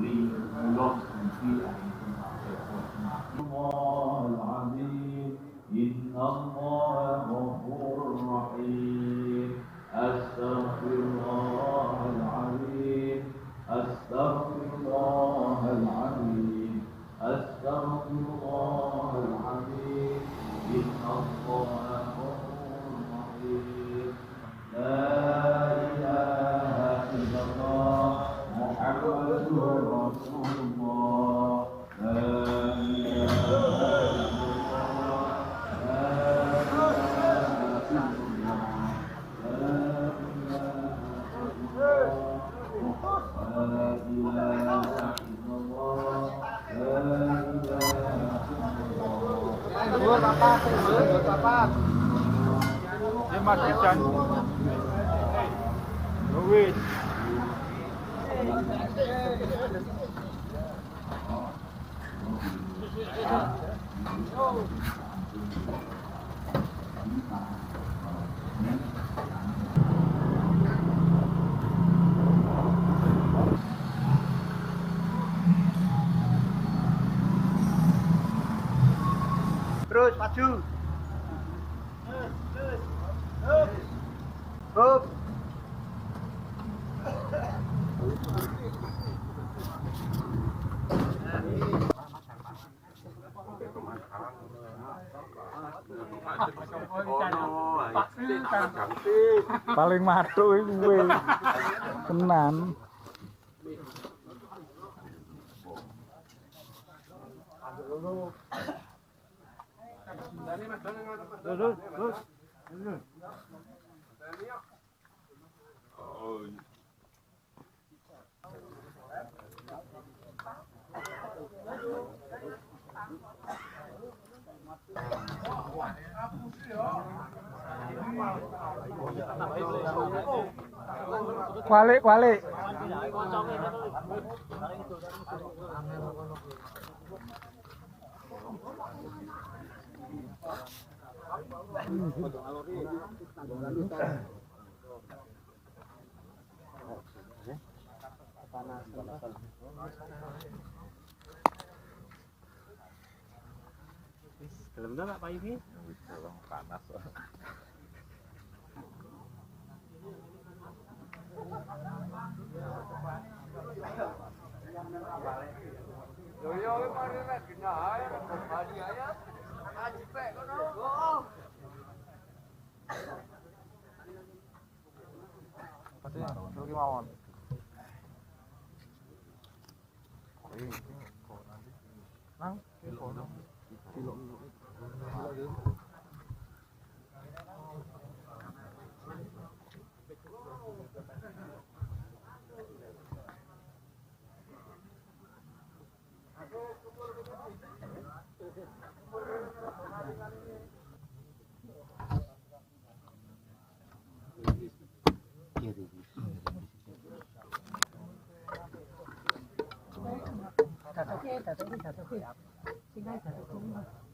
ليبلوكم في أيديكم الله العظيم إن الله غفور رحيم أستغفر الله العظيم أستغفر الله العظيم أستغفر الله العظيم إن الله غفور رحيم لا إله إلا الله محمد رسول الله لا إله إلا الله لا إله إلا الله لا إله إلا الله لا إله إلا الله Mas Bidan. Wis. Terus maju. Hop. Paling matu kuwi. Tenan. Terus. Kualik. Dalam dah nak Pak Ibi? Panas. Yo mari nak kena air, mari ayat. Aji pek kono. Pasti lagi mawon. Nang, kilo. Satu.